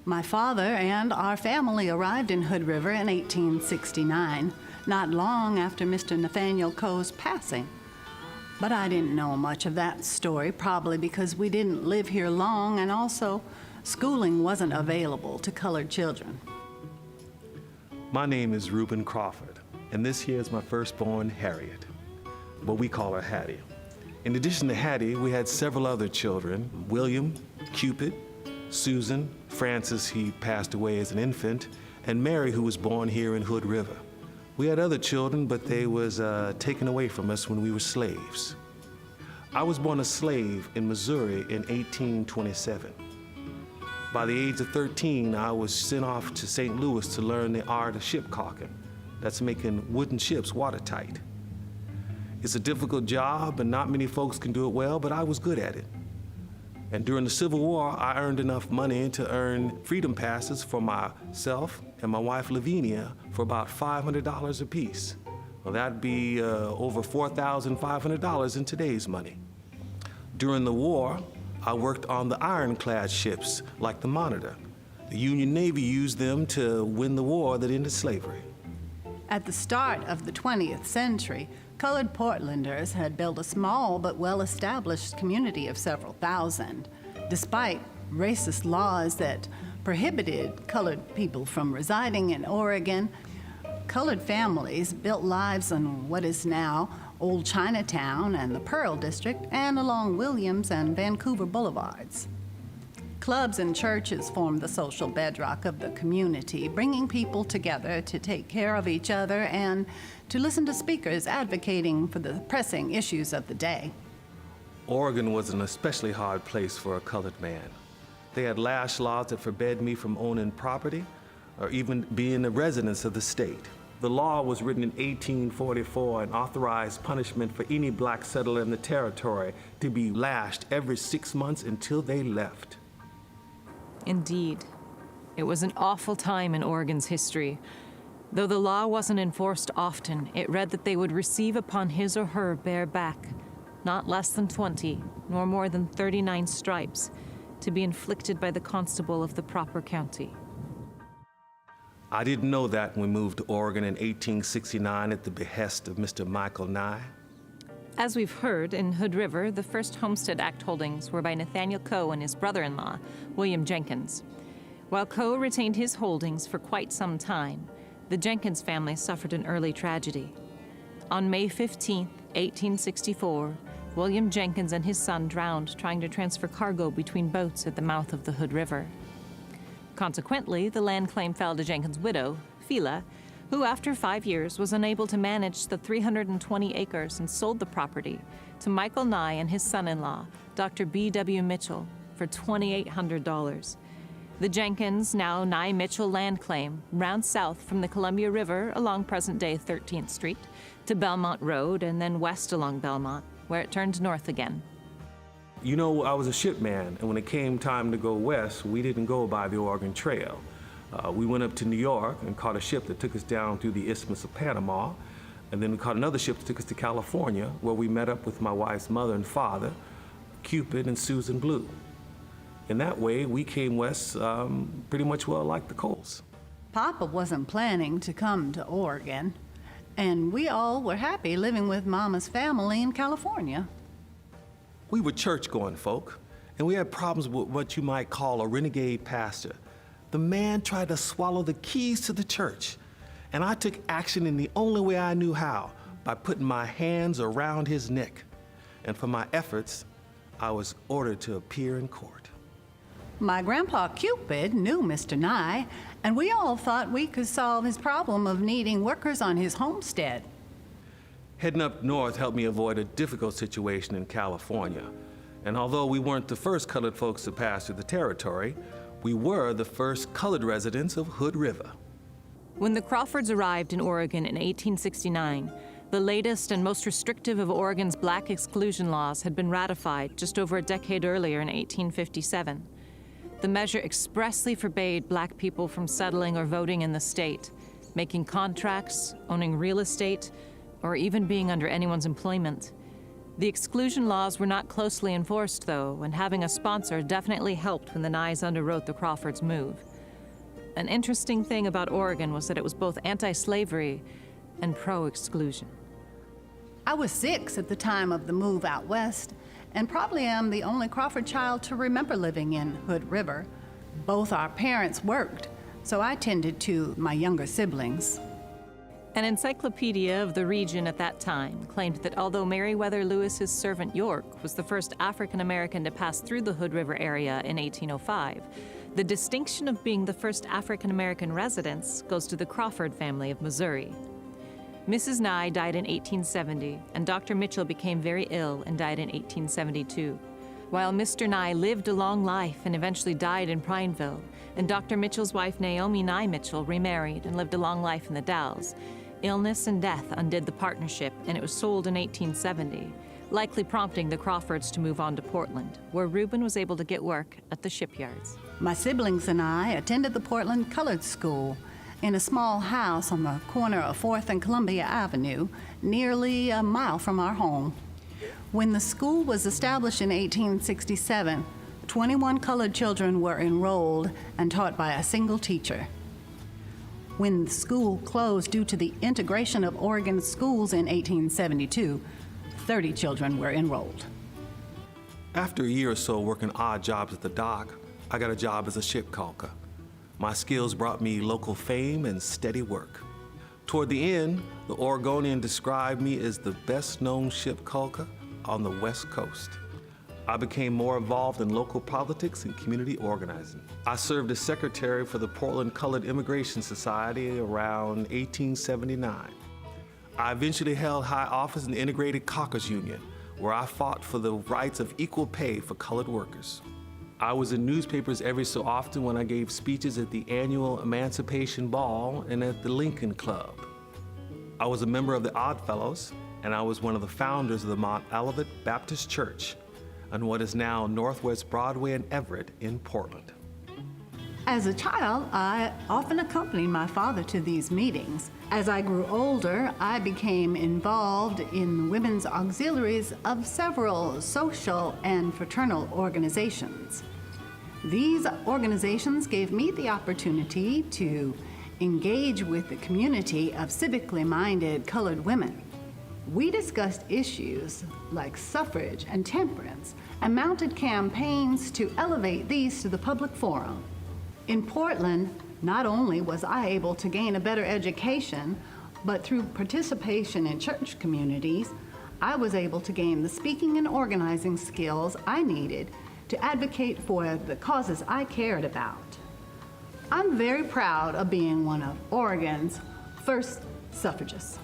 My father and our family arrived in Hood River in 1869, not long after Mr. Nathaniel Coe's passing. But I didn't know much of that story, probably because we didn't live here long, and also schooling wasn't available to colored children. My name is Reuben Crawford, and this here is my firstborn, Harriet, but we call her Hattie. In addition to Hattie, we had several other children: William, Cupid, Susan, Francis, he passed away as an infant, and Mary, who was born here in Hood River. We had other children, but they was taken away from us when we were slaves. I was born a slave in Missouri in 1827. By the age of 13, I was sent off to St. Louis to learn the art of ship caulking. That's making wooden ships watertight. It's a difficult job, and not many folks can do it well, but I was good at it. And during the Civil War, I earned enough money to earn freedom passes for myself and my wife Lavinia for about $500 apiece. Well, that'd be over $4,500 in today's money. During the war, I worked on the ironclad ships like the Monitor. The Union Navy used them to win the war that ended slavery. At the start of the 20th century, colored Portlanders had built a small but well-established community of several thousand. Despite racist laws that prohibited colored people from residing in Oregon, colored families built lives on what is now Old Chinatown and the Pearl District, and along Williams and Vancouver Boulevards. Clubs and churches formed the social bedrock of the community, bringing people together to take care of each other and to listen to speakers advocating for the pressing issues of the day. Oregon was an especially hard place for a colored man. They had lash laws that forbade me from owning property or even being a resident of the state. The law was written in 1844 and authorized punishment for any black settler in the territory to be lashed every 6 months until they left. Indeed. It was an awful time in Oregon's history. Though the law wasn't enforced often, it read that they would receive upon his or her bare back not less than 20, nor more than 39 stripes, to be inflicted by the constable of the proper county. I didn't know that when we moved to Oregon in 1869 at the behest of Mr. Michael Nye. As we've heard, in Hood River, the first Homestead Act holdings were by Nathaniel Coe and his brother-in-law, William Jenkins. While Coe retained his holdings for quite some time, the Jenkins family suffered an early tragedy. On May 15, 1864, William Jenkins and his son drowned trying to transfer cargo between boats at the mouth of the Hood River. Consequently, the land claim fell to Jenkins' widow, Phila, who after 5 years was unable to manage the 320 acres and sold the property to Michael Nye and his son-in-law, Dr. B.W. Mitchell, for $2,800. The Jenkins, now Nye-Mitchell land claim ran south from the Columbia River along present-day 13th Street to Belmont Road and then west along Belmont, where it turned north again. You know, I was a shipman, and when it came time to go west, we didn't go by the Oregon Trail. We went up to New York and caught a ship that took us down through the Isthmus of Panama, and then we caught another ship that took us to California, where we met up with my wife's mother and father, Cupid and Susan Blue. In that way, we came west pretty much well like the Coles. Papa wasn't planning to come to Oregon, and we all were happy living with Mama's family in California. We were church-going folk, and we had problems with what you might call a renegade pastor. The man tried to swallow the keys to the church, and I took action in the only way I knew how, by putting my hands around his neck. And for my efforts, I was ordered to appear in court. My grandpa Cupid knew Mr. Nye, and we all thought we could solve his problem of needing workers on his homestead. Heading up north helped me avoid a difficult situation in California. And although we weren't the first colored folks to pass through the territory, we were the first colored residents of Hood River. When the Crawfords arrived in Oregon in 1869, the latest and most restrictive of Oregon's black exclusion laws had been ratified just over a decade earlier in 1857. The measure expressly forbade black people from settling or voting in the state, making contracts, owning real estate, or even being under anyone's employment. The exclusion laws were not closely enforced, though, and having a sponsor definitely helped when the Nyes underwrote the Crawfords' move. An interesting thing about Oregon was that it was both anti-slavery and pro-exclusion. I was 6 at the time of the move out west, and probably am the only Crawford child to remember living in Hood River. Both our parents worked, so I tended to my younger siblings. An encyclopedia of the region at that time claimed that although Meriwether Lewis's servant York was the first African American to pass through the Hood River area in 1805, the distinction of being the first African American residents goes to the Crawford family of Missouri. Mrs. Nye died in 1870, and Dr. Mitchell became very ill and died in 1872. While Mr. Nye lived a long life and eventually died in Prineville, and Dr. Mitchell's wife Naomi Nye Mitchell remarried and lived a long life in the Dalles, illness and death undid the partnership, and it was sold in 1870, likely prompting the Crawfords to move on to Portland, where Reuben was able to get work at the shipyards. My siblings and I attended the Portland Colored School in a small house on the corner of 4th and Columbia Avenue, nearly a mile from our home. When the school was established in 1867, 21 colored children were enrolled and taught by a single teacher. When the school closed due to the integration of Oregon schools in 1872, 30 children were enrolled. After a year or so working odd jobs at the dock, I got a job as a ship caulker. My skills brought me local fame and steady work. Toward the end, the Oregonian described me as the best-known ship caulker on the West Coast. I became more involved in local politics and community organizing. I served as secretary for the Portland Colored Immigration Society around 1879. I eventually held high office in the Integrated Caulkers Union, where I fought for the rights of equal pay for colored workers. I was in newspapers every so often when I gave speeches at the annual Emancipation Ball and at the Lincoln Club. I was a member of the Odd Fellows, and I was one of the founders of the Mount Olivet Baptist Church on what is now Northwest Broadway and Everett in Portland. As a child, I often accompanied my father to these meetings. As I grew older, I became involved in the women's auxiliaries of several social and fraternal organizations. These organizations gave me the opportunity to engage with the community of civically minded colored women. We discussed issues like suffrage and temperance and mounted campaigns to elevate these to the public forum. In Portland, not only was I able to gain a better education, but through participation in church communities, I was able to gain the speaking and organizing skills I needed to advocate for the causes I cared about. I'm very proud of being one of Oregon's first suffragists.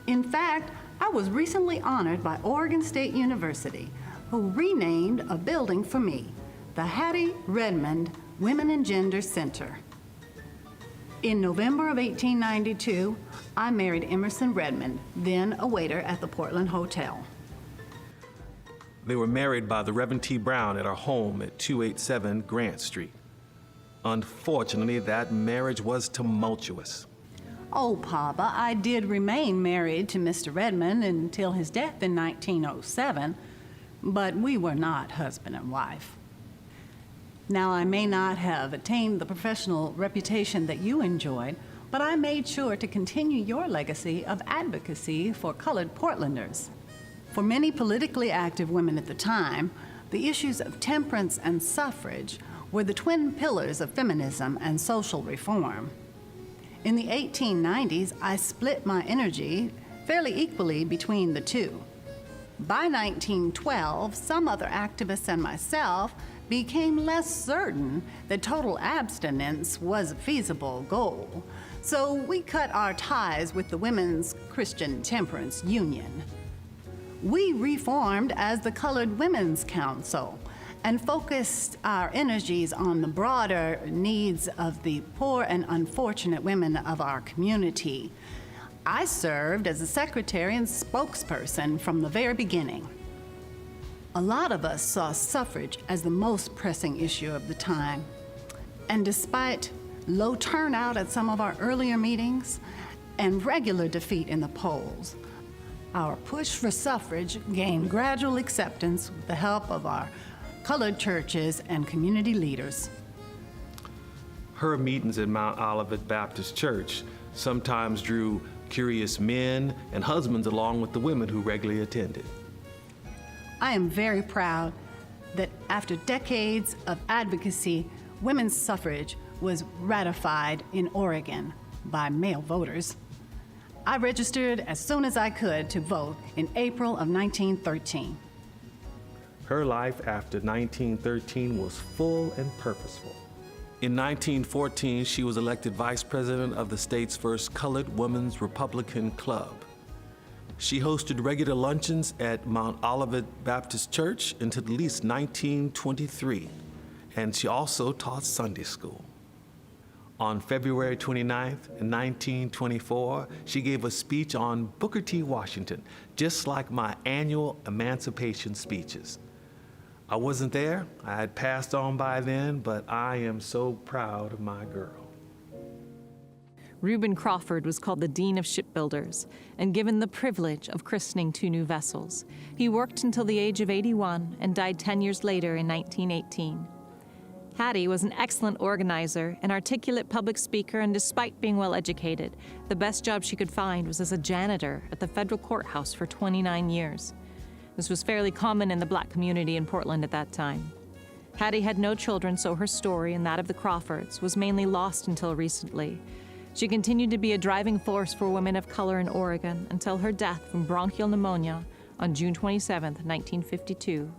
In fact, I was recently honored by Oregon State University, who renamed a building for me, the Hattie Redmond Women and Gender Center. In November of 1892, I married Emerson Redmond, then a waiter at the Portland Hotel. They were married by the Reverend T. Brown at our home at 287 Grant Street. Unfortunately, that marriage was tumultuous. Oh, Papa, I did remain married to Mr. Redmond until his death in 1907, but we were not husband and wife. Now, I may not have attained the professional reputation that you enjoyed, but I made sure to continue your legacy of advocacy for colored Portlanders. For many politically active women at the time, the issues of temperance and suffrage were the twin pillars of feminism and social reform. In the 1890s, I split my energy fairly equally between the two. By 1912, some other activists and myself became less certain that total abstinence was a feasible goal, so we cut our ties with the Women's Christian Temperance Union. We reformed as the Colored Women's Council and focused our energies on the broader needs of the poor and unfortunate women of our community. I served as a secretary and spokesperson from the very beginning. A lot of us saw suffrage as the most pressing issue of the time. And despite low turnout at some of our earlier meetings and regular defeat in the polls, our push for suffrage gained gradual acceptance with the help of our colored churches and community leaders. Her meetings at Mount Olivet Baptist Church sometimes drew curious men and husbands along with the women who regularly attended. I am very proud that after decades of advocacy, women's suffrage was ratified in Oregon by male voters. I registered as soon as I could to vote in April of 1913. Her life after 1913 was full and purposeful. In 1914, she was elected vice president of the state's first colored women's Republican club. She hosted regular luncheons at Mount Olivet Baptist Church until at least 1923, and she also taught Sunday school. On February 29th, 1924, she gave a speech on Booker T. Washington, just like my annual emancipation speeches. I wasn't there, I had passed on by then, but I am so proud of my girl. Reuben Crawford was called the Dean of Shipbuilders and given the privilege of christening 2 new vessels. He worked until the age of 81 and died 10 years later in 1918. Hattie was an excellent organizer, an articulate public speaker, and despite being well educated, the best job she could find was as a janitor at the federal courthouse for 29 years. This was fairly common in the black community in Portland at that time. Hattie had no children, so her story and that of the Crawfords was mainly lost until recently. She continued to be a driving force for women of color in Oregon until her death from bronchial pneumonia on June 27, 1952.